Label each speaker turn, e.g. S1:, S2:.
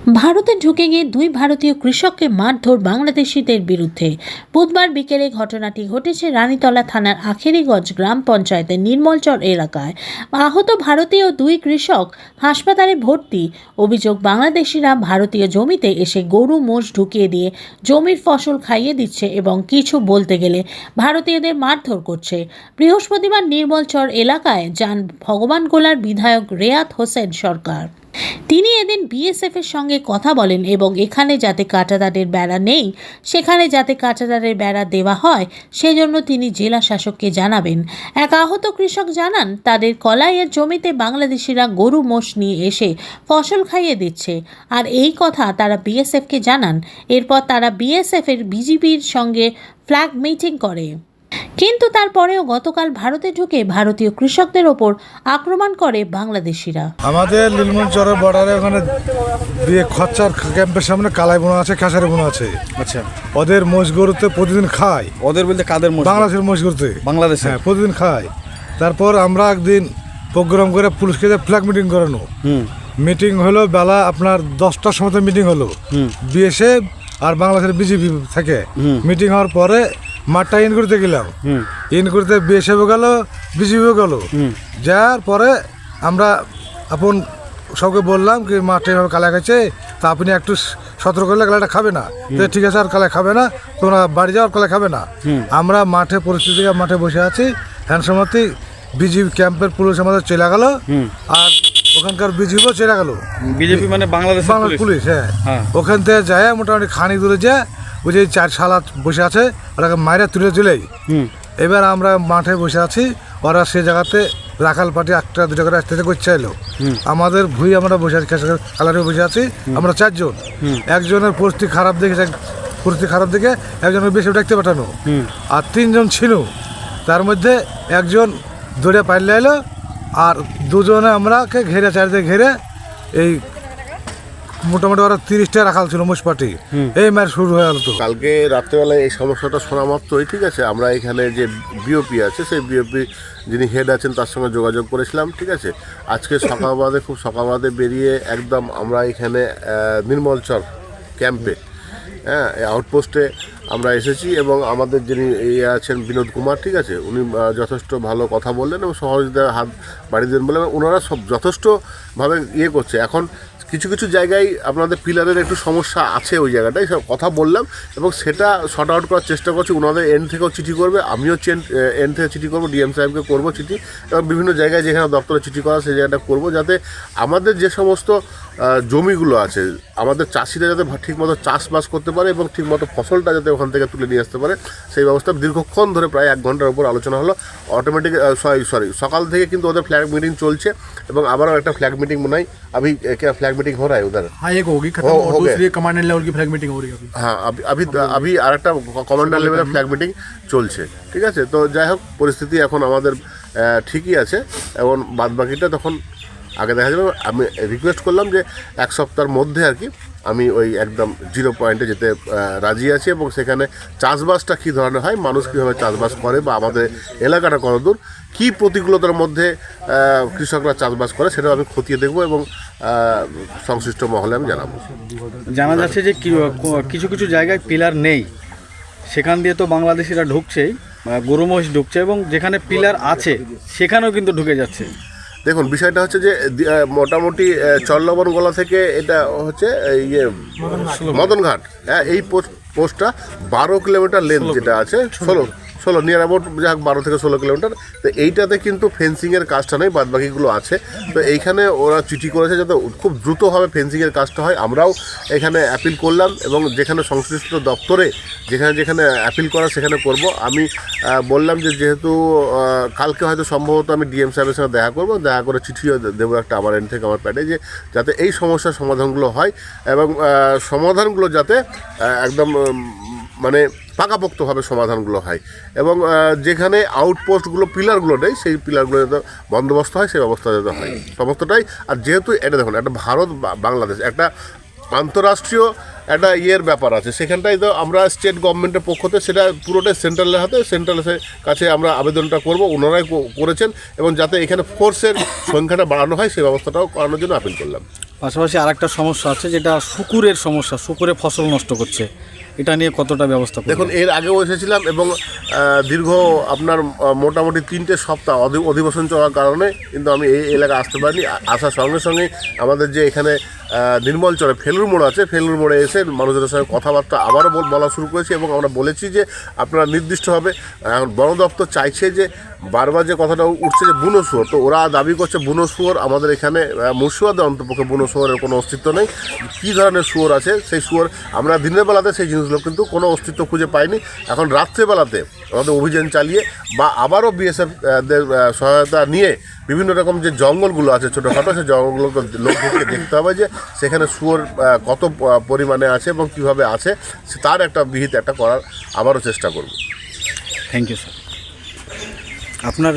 S1: ভারতে ঢুকে গিয়ে দুই ভারতীয় কৃষককে মারধর বাংলাদেশিদের বিরুদ্ধে। বুধবার বিকেলে ঘটনাটি ঘটেছে রানীতলা থানার আখেরিগঞ্জ গ্রাম পঞ্চায়েতের নির্মলচর এলাকায়। আহত ভারতীয় দুই কৃষক হাসপাতালে ভর্তি। অভিযোগ, বাংলাদেশিরা ভারতীয় জমিতে এসে গরু মোষ ঢুকিয়ে দিয়ে জমির ফসল খাইয়ে দিচ্ছে এবং কিছু বলতে গেলে ভারতীয়দের মারধর করছে। বৃহস্পতিবার নির্মলচর এলাকায় যান ভগবানগোলার বিধায়ক রেয়াত হোসেন সরকার। তিনি এদিন বিএসএফ এর সঙ্গে কথা বলেন এবং এখানে যাতে কাঁটাতারের বেড়া নেই সেখানে যাতে কাঁটাতারের বেড়া দেওয়া হয় সেজন্য তিনি জেলা শাসককে জানাবেন। এক আহত কৃষক জানান, তাদের কলাইয়ের জমিতে বাংলাদেশিরা গরু মোষ নিয়ে এসে ফসল খাইয়ে দিচ্ছে, আর এই কথা তারা বিএসএফকে জানান। এরপর তারা বিএসএফ এর বিজিবির সঙ্গে ফ্ল্যাগ মিটিং করে, কিন্তু তারপরেও গতকাল ভারতে ঢুকে ভারতীয় কৃষকদের ওপর আক্রমণ করে বাংলাদেশিরা।
S2: আমাদের নীলমঞ্চরের বর্ডারে ওখানে দিয়ে খচ্চার ক্যাম্পের সামনে কালাই বোনা আছে, খাসারে বোনা আছে।
S3: আচ্ছা,
S2: ওদের মোষ গরুতে প্রতিদিন খায়।
S3: ওদের বলতে কাদের মোষ?
S2: বাংলাদেশের মোষ গরুতে।
S3: বাংলাদেশে?
S2: হ্যাঁ, প্রতিদিন খায়। তারপর আমরা একদিন প্রোগ্রাম করে পুলিশকে ফ্ল্যাগ মিটিং করানো। মিটিং হলো বেলা আপনার 10টার সময় মিটিং হলো। বিএসএফ আর বাংলাদেশের বিজিবি থেকে মিটিং হওয়ার পরে মাঠটা ইন করতে গেলাম। ইন করতে বিএসএফও গেল, বিজিবিও গেল। যাওয়ার পরে আমরা আপন সবকে বললাম কি মাঠে এভাবে কালা গেছে, তা আপনি একটু সতর্ক করলে কালাটা খাবে না। ঠিক আছে, আর কালা খাবে না, তোমরা বাড়ি যাওয়ার কালা খাবে না। আমরা মাঠে পরিস্থিতি মাঠে বসে আছি। হ্যান্ডসমতি বিজিবি ক্যাম্পের পুলিশ আমাদের চলে গেল, আর ওখানকার বিজিবিও চলে গেল।
S3: বিজেপি মানে বাংলাদেশ
S2: পুলিশ। হ্যাঁ, ওখান থেকে যায় মোটামুটি খানি দূরে যায়, ওই যে 4 শালা বসে আছে, ওরাকে মাইরা তুলে চলেই। এবার আমরা মাঠে বসে আছি, ওরা সে জায়গাতে রাখাল পার্টি 1-2 করে আসতে করছে এলো। আমাদের ভুই আমরা বসে আছি, কালারে বসে আছি আমরা 4 জন। একজনের পরিস্থিতি খারাপ দেখে একজনের বেশি দেখতে পাঠানো, আর 3 জন ছিল। তার মধ্যে একজন দৌড়ে পাইলে এলো, আর 2 জনে আমরাকে ঘেরে চারিদিকে ঘেরে এই মোটামুটি ওরা 30টা রাখাল ছিল মোষ পার্টি। এই ম্যাচ শুরু হয়ে গেল। তো
S4: কালকে রাত্রেবেলায় এই সমস্যাটা শোনা মাত্রই, ঠিক আছে, আমরা এখানে যে বিওপি আছে সেই বিওপি যিনি হেড আছেন তার সঙ্গে যোগাযোগ করেছিলাম। ঠিক আছে, আজকে খুব সকালবাদে বেরিয়ে একদম আমরা এখানে নির্মলচর ক্যাম্পে, হ্যাঁ, আউটপোস্টে আমরা এসেছি এবং আমাদের যিনি আছেন বিনোদ কুমার, ঠিক আছে, উনি যথেষ্ট ভালো কথা বললেন এবং সহযোগিতার হাত বাড়িয়ে দেন বলে ওনারা সব যথেষ্টভাবে করছে। এখন কিছু কিছু জায়গায় আপনাদের পিলারের একটু সমস্যা আছে, ওই জায়গাটায় সব কথা বললাম এবং সেটা শর্ট আউট করার চেষ্টা করছি। ওনাদের এন্ড থেকেও চিঠি করবে, আমিও এন্ড থেকে চিঠি করবো, ডিএম সাহেবকে করবো চিঠি, এবং বিভিন্ন জায়গায় যেখানে দপ্তরে চিঠি করা সেই জায়গাটা করবো, যাতে আমাদের যে সমস্ত জমিগুলো আছে আমাদের চাষিরা যাতে ঠিকমতো চাষবাস করতে পারে এবং ঠিকমতো ফসলটা যাতে ওখান থেকে তুলে নিয়ে আসতে পারে সেই ব্যবস্থা। দীর্ঘক্ষণ ধরে প্রায় 1 ঘন্টার উপর আলোচনা হলো। অটোমেটিক সকাল থেকে কিন্তু ওদের ফ্ল্যাগ মিটিং চলছে এবং আবারও একটা ফ্ল্যাগ মিটিং মনে হয় ফ্ল্যাগ मीटिंग हो रहा है उधर।
S5: हाँ, एक होगी खत्म और दूसरी कमांडर लेवल की फ्लैग मीटिंग हो रही है अभी।
S4: हाँ, अभी আরেকটা কমান্ডার লেভেলের ফ্ল্যাগ মিটিং চলছে। ঠিক আছে, তো যাই হোক পরিস্থিতি এখন আমাদের ঠিকই আছে এবং বাদবাকিটা তখন আগে দেখা যাবে। আমি রিকোয়েস্ট করলাম যে 1 সপ্তাহের মধ্যে আর কি আমি ওই একদম 0 পয়েন্টে যেতে রাজি আছি এবং সেখানে চাষবাসটা কী ধরনের হয়, মানুষ কীভাবে চাষবাস করে বা আমাদের এলাকাটা কতদূর কী প্রতিকূলতার মধ্যে কৃষকরা চাষবাস করে সেটাও আমি খতিয়ে দেখব এবং সংশ্লিষ্ট মহলে আমি জানাবো।
S3: জানা যাচ্ছে যে কিছু কিছু জায়গায় পিলার নেই, সেখান দিয়ে তো বাংলাদেশিরা ঢুকছেই, গরু মহিষ ঢুকছে এবং যেখানে পিলার আছে সেখানেও কিন্তু ঢুকে যাচ্ছে।
S4: দেখুন, বিষয়টা হচ্ছে যে মোটামুটি চল্লবন গোলা থেকে এটা হচ্ছে মদনঘাট, হ্যাঁ, এই পোস্টটা 12 কিলোমিটার লেন্থ যেটা আছে, 16 নিয়ার অ্যাবাউট যাক 12 থেকে 16 কিলোমিটার। তো এইটাতে কিন্তু ফেন্সিংয়ের কাজটা নেই, বাদবাকিগুলো আছে। তো এইখানে ওরা চিঠি করেছে যাতে খুব দ্রুতভাবে ফেন্সিংয়ের কাজটা হয়। আমরাও এখানে অ্যাপিল করলাম এবং যেখানে সংশ্লিষ্ট দপ্তরে যেখানে অ্যাপিল করা সেখানে করব। আমি বললাম যে যেহেতু কালকে হয়তো সম্ভবত আমি ডিএম সাহেবের সঙ্গে দেখা করবো, দেখা করে চিঠিও দেবো একটা আমার এন্ড থেকে আমার প্যাডে, যে যাতে এই সমস্যার সমাধানগুলো হয় এবং সমাধানগুলো যাতে একদম মানে পাকাপোক্তভাবে সমাধানগুলো হয় এবং যেখানে আউটপোস্টগুলো পিলারগুলো নেই সেই পিলারগুলো যাতে বন্দোবস্ত হয় সেই ব্যবস্থা যাতে হয় সমস্তটাই। আর যেহেতু এটা দেখুন একটা ভারত বাংলাদেশ একটা আন্তরাষ্ট্রীয় একটা ব্যাপার আছে, সেখানটাই তো আমরা স্টেট গভর্নমেন্টের পক্ষ থেকে সেটা পুরোটাই সেন্ট্রালের হাতে, সেন্ট্রালের কাছে আমরা আবেদনটা করব, ওনারাই করেছেন এবং যাতে এখানে ফোর্সের সংখ্যাটা বাড়ানো হয় সেই ব্যবস্থাটাও করানোর জন্য আপিল করলাম।
S3: পাশাপাশি আরেকটা সমস্যা আছে, যেটা শুকুরের সমস্যা, শুকুরে ফসল নষ্ট করছে, এটা নিয়ে কতটা ব্যবস্থা করবেন?
S4: দেখুন, এর আগেও এসেছিলাম এবং দীর্ঘ আপনার মোটামুটি 3টে সপ্তাহ অধিবেশন চলার কারণে কিন্তু আমি এই এলাকায় আসতে পারিনি। আসার সঙ্গে সঙ্গে আমাদের যে এখানে নির্মলচরে ফেলুর মোড় আছে, ফেলুর মোড়ে এসে মানুষদের সঙ্গে কথাবার্তা আবারও বলা শুরু করেছি এবং আমরা বলেছি যে আপনারা নির্দিষ্টভাবে, এখন বন দপ্তর চাইছে যে বারবার যে কথাটা উঠছে যে বুনো শুয়োর, তো ওরা দাবি করছে বুনো শুয়োর আমাদের এখানে মুর্শিদাবাদে অন্তপক্ষে বুনো শুয়োরের কোনো অস্তিত্ব নেই। কী ধরনের শুয়োর আছে সেই শুয়োর আমরা দিনের বেলাতে সেই জিনিসগুলো কিন্তু কোনো অস্তিত্ব খুঁজে পাইনি। এখন রাত্রেবেলাতে আমাদের অভিযান চালিয়ে বা আবারও বিএসএফ সহায়তা নিয়ে বিভিন্ন রকম যে জঙ্গলগুলো আছে ছোটোখাটো, সেই জঙ্গলগুলোকে লোককে দেখতে হবে যে সেখানে শুয়োর কত পরিমাণে আছে এবং কীভাবে আছে, তার একটা বিহিত একটা করার আবারও চেষ্টা করব।
S3: Thank you sir. আপনার